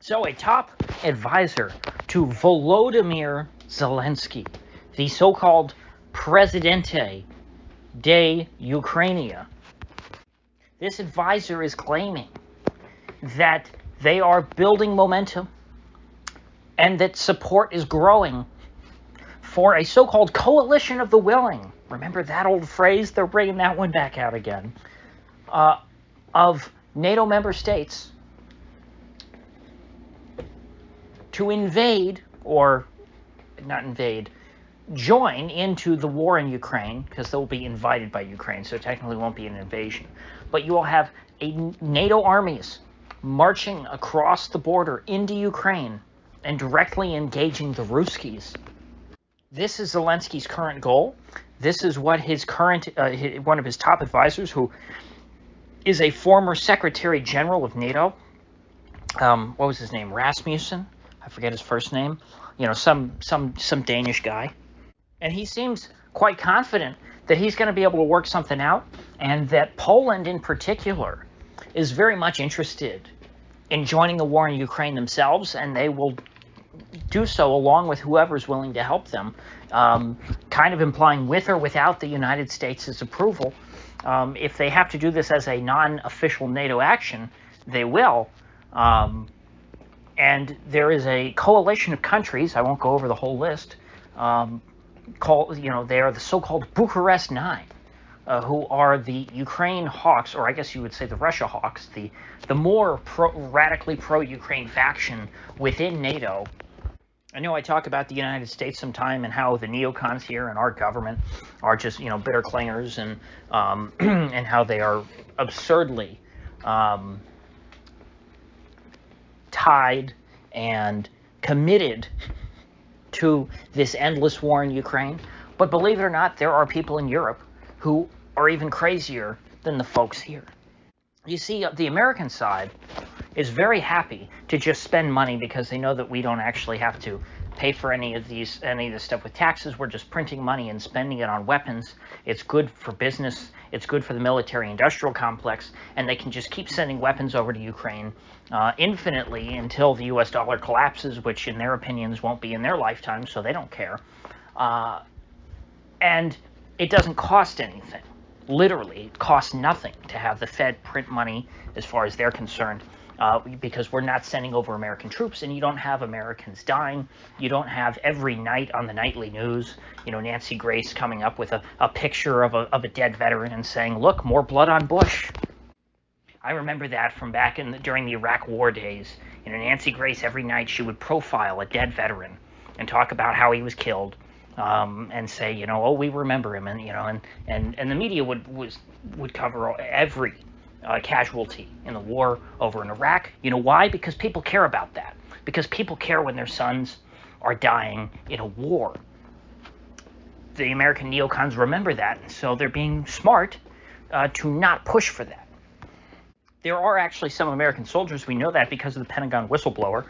So a top advisor to Volodymyr Zelensky, the so-called Presidente de Ukraine, this advisor is claiming that they are building momentum and that support is growing for a so-called coalition of the willing. Remember that old phrase? They're bringing that one back out again. Of NATO member states to invade, or not invade, join into the war in Ukraine, because they'll be invited by Ukraine, so it technically won't be an invasion. But you will have NATO armies marching across the border into Ukraine and directly engaging the Ruskies. This is Zelensky's current goal. This is what his current, one of his top advisors, who is a former Secretary General of NATO, what was his name? Rasmussen? I forget his first name. You know, some Danish guy. And he seems quite confident that he's going to be able to work something out, and that Poland in particular is very much interested in joining the war in Ukraine themselves, and they will do so along with whoever's willing to help them, kind of implying with or without the United States' approval. If they have to do this as a non-official NATO action, they will. And there is a coalition of countries, I won't go over the whole list, they are the so-called Bucharest Nine, who are the Ukraine hawks, or I guess you would say the Russia hawks, the more radically pro-Ukraine faction within NATO. I know I talk about the United States sometime and how the neocons here and our government are just, bitter clangers, and and how they are absurdly tied and committed to this endless war in Ukraine. But believe it or not, there are people in Europe who are even crazier than the folks here. You see, the American side is very happy to just spend money because they know that we don't actually have to pay for any of this stuff with taxes. We're just printing money and spending it on weapons. It's good for business. It's good for the military-industrial complex, and they can just keep sending weapons over to Ukraine infinitely until the U.S. dollar collapses, which in their opinions won't be in their lifetime, so they don't care. And it doesn't cost anything. Literally, it costs nothing to have the Fed print money as far as they're concerned, because we're not sending over American troops, and you don't have Americans dying. You don't have every night on the nightly news, Nancy Grace coming up with a picture of a dead veteran and saying, look, more blood on Bush. I remember that from back during the Iraq War days. Nancy Grace, every night she would profile a dead veteran and talk about how he was killed. And say, oh, we remember him, and the media would cover every casualty in the war over in Iraq. You know why? Because people care about that. Because people care when their sons are dying in a war. The American neocons remember that, so they're being smart to not push for that. There are actually some American soldiers, we know that because of the Pentagon whistleblower.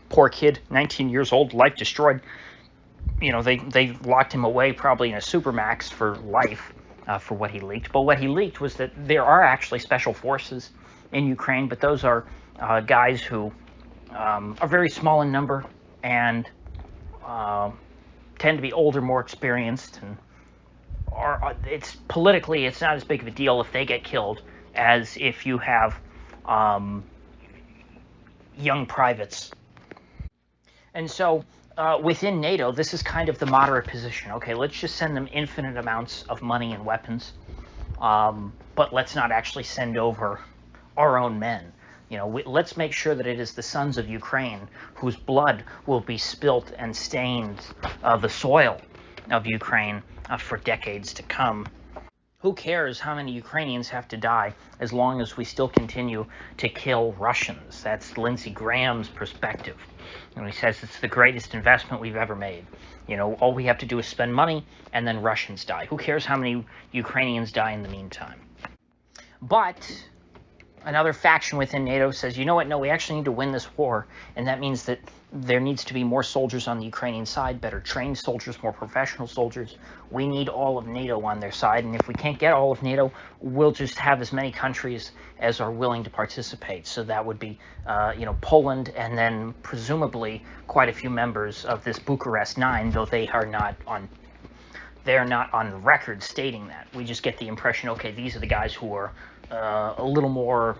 Poor kid, 19 years old, life destroyed. They locked him away probably in a supermax for life for what he leaked. But what he leaked was that there are actually special forces in Ukraine, but those are guys who are very small in number and tend to be older, more experienced, and it's politically, it's not as big of a deal if they get killed as if you have young privates. And so within NATO, this is kind of the moderate position. Okay, let's just send them infinite amounts of money and weapons, but let's not actually send over our own men. Let's make sure that it is the sons of Ukraine whose blood will be spilt and stained the soil of Ukraine for decades to come. Who cares how many Ukrainians have to die as long as we still continue to kill Russians? That's Lindsey Graham's perspective. And he says it's the greatest investment we've ever made. All we have to do is spend money, and then Russians die. Who cares how many Ukrainians die in the meantime? But another faction within NATO says, you know what, no, we actually need to win this war, and that means that there needs to be more soldiers on the Ukrainian side, better trained soldiers, more professional soldiers. We need all of NATO on their side, and if we can't get all of NATO, we'll just have as many countries as are willing to participate. So that would be, Poland, and then presumably quite a few members of this Bucharest Nine, though they are not on the record stating that. We just get the impression, okay, these are the guys who are a little more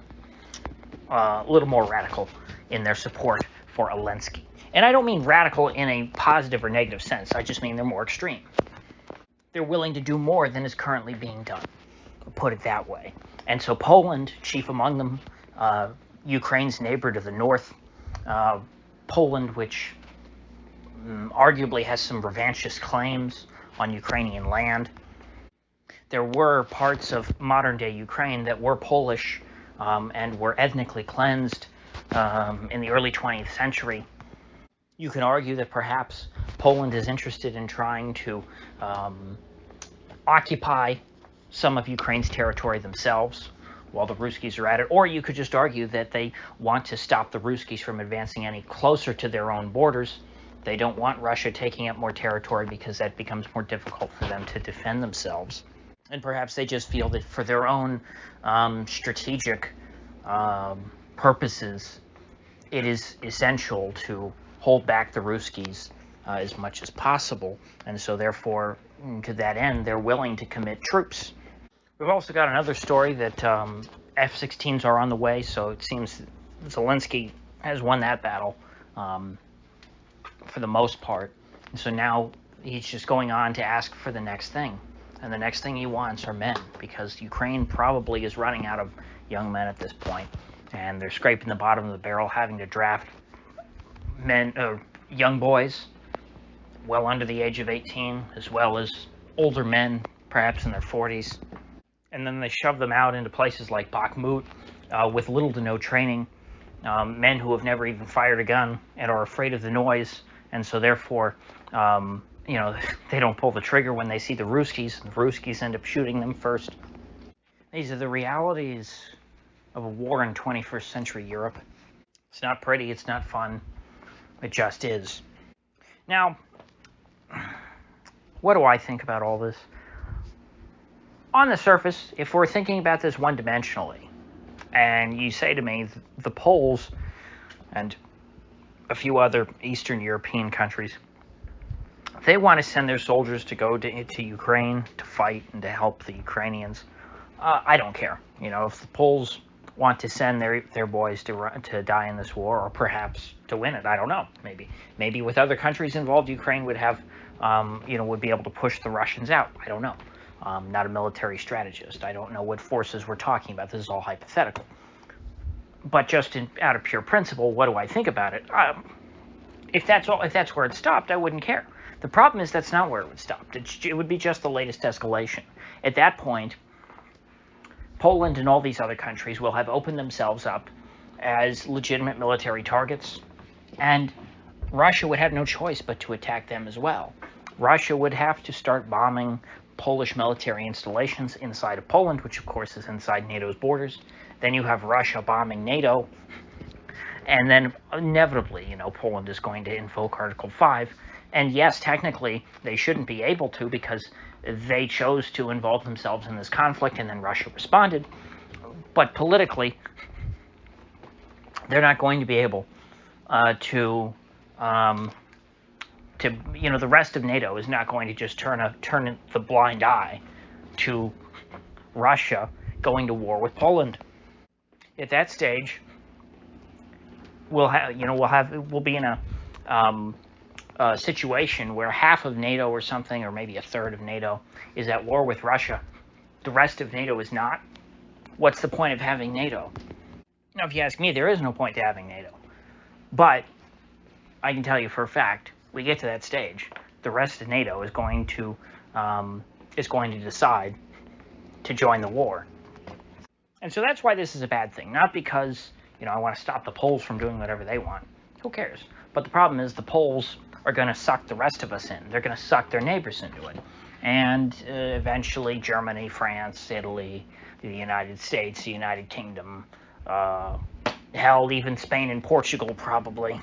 radical in their support for Zelensky. And I don't mean radical in a positive or negative sense. I just mean they're more extreme. They're willing to do more than is currently being done, put it that way. And so Poland, chief among them, Ukraine's neighbor to the north, Poland, which arguably has some revanchist claims on Ukrainian land. There were parts of modern-day Ukraine that were Polish and were ethnically cleansed in the early 20th century. You can argue that perhaps Poland is interested in trying to occupy some of Ukraine's territory themselves while the Ruskies are at it, or you could just argue that they want to stop the Ruskies from advancing any closer to their own borders. They don't want Russia taking up more territory because that becomes more difficult for them to defend themselves. And perhaps they just feel that for their own strategic purposes, it is essential to hold back the Ruskies as much as possible. And so therefore, to that end, they're willing to commit troops. We've also got another story that F-16s are on the way, so it seems Zelensky has won that battle for the most part. And so now he's just going on to ask for the next thing. And the next thing he wants are men, because Ukraine probably is running out of young men at this point, and they're scraping the bottom of the barrel, having to draft young boys well under the age of 18, as well as older men, perhaps in their 40s. And then they shove them out into places like Bakhmut with little to no training, men who have never even fired a gun and are afraid of the noise, and so therefore they don't pull the trigger when they see the Ruskies, and the Ruskies end up shooting them first. These are the realities of a war in 21st century Europe. It's not pretty, it's not fun, it just is. Now, what do I think about all this? On the surface, if we're thinking about this one-dimensionally, and you say to me, the Poles and a few other Eastern European countries, they want to send their soldiers to go to Ukraine to fight and to help the Ukrainians. I don't care. If the Poles want to send their boys to die in this war, or perhaps to win it, I don't know. Maybe with other countries involved, Ukraine would have, would be able to push the Russians out. I don't know. I'm not a military strategist. I don't know what forces we're talking about. This is all hypothetical. But just out of pure principle, what do I think about it? If that's where it stopped, I wouldn't care. The problem is that's not where it would stop. It would be just the latest escalation. At that point, Poland and all these other countries will have opened themselves up as legitimate military targets, and Russia would have no choice but to attack them as well. Russia would have to start bombing Polish military installations inside of Poland, which of course is inside NATO's borders. Then you have Russia bombing NATO, and then inevitably, Poland is going to invoke Article 5. And yes, technically, they shouldn't be able to because they chose to involve themselves in this conflict, and then Russia responded. But politically, they're not going to be able the rest of NATO is not going to just turn the blind eye to Russia going to war with Poland. At that stage, we'll be in a situation where half of NATO or something, or maybe a third of NATO, is at war with Russia. The rest of NATO is not. What's the point of having NATO? Now, if you ask me, there is no point to having NATO. But I can tell you for a fact, we get to that stage, the rest of NATO is going to decide to join the war. And so that's why this is a bad thing. Not because, I want to stop the Poles from doing whatever they want. Who cares? But the problem is the Poles are going to suck the rest of us in. They're going to suck their neighbors into it. And eventually Germany, France, Italy, the United States, the United Kingdom, Uh, hell, even Spain and Portugal probably.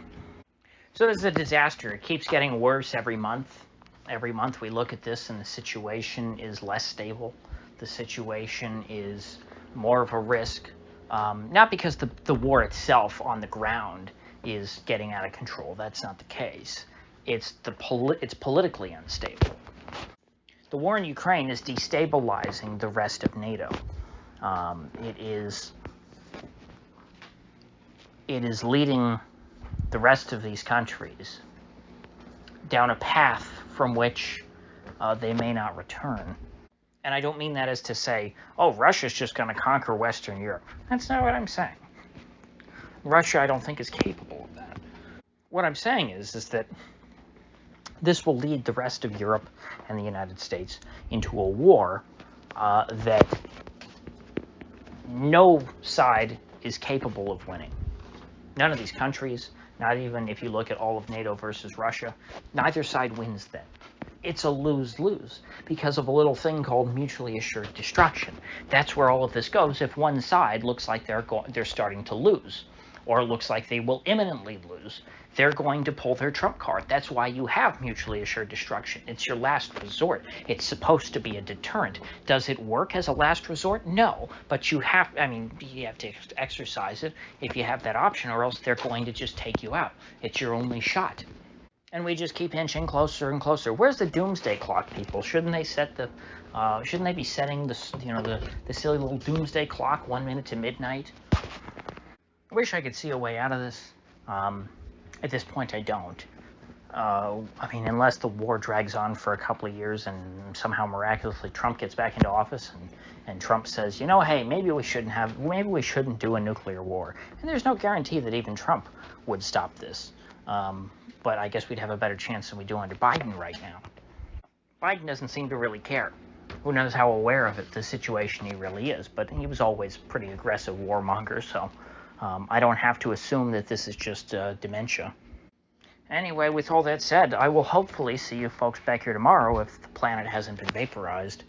So this is a disaster. It keeps getting worse every month. Every month we look at this and the situation is less stable. The situation is more of a risk. Not because the war itself on the ground is getting out of control. That's not the case. It's politically unstable. The war in Ukraine is destabilizing the rest of NATO. It is leading the rest of these countries down a path from which they may not return. And I don't mean that as to say, oh, Russia's just going to conquer Western Europe. That's not what I'm saying. Russia, I don't think, is capable of that. What I'm saying is that this will lead the rest of Europe and the United States into a war that no side is capable of winning. None of these countries, not even if you look at all of NATO versus Russia, neither side wins then. It's a lose-lose because of a little thing called mutually assured destruction. That's where all of this goes if one side looks like they're starting to lose, or looks like they will imminently lose. They're going to pull their trump card. That's why you have mutually assured destruction. It's your last resort. It's supposed to be a deterrent. Does it work as a last resort? No, but you have to exercise it if you have that option, or else they're going to just take you out. It's your only shot. And we just keep inching closer and closer. Where's the doomsday clock, people? Shouldn't they set the? Shouldn't they be setting the silly little doomsday clock 1 minute to midnight? I wish I could see a way out of this. At this point, I don't. Unless the war drags on for a couple of years and somehow miraculously Trump gets back into office and Trump says, hey, maybe we shouldn't do a nuclear war. And there's no guarantee that even Trump would stop this. But I guess we'd have a better chance than we do under Biden right now. Biden doesn't seem to really care. Who knows how aware of the situation he really is, but he was always a pretty aggressive warmonger, so I don't have to assume that this is just dementia. Anyway, with all that said, I will hopefully see you folks back here tomorrow if the planet hasn't been vaporized.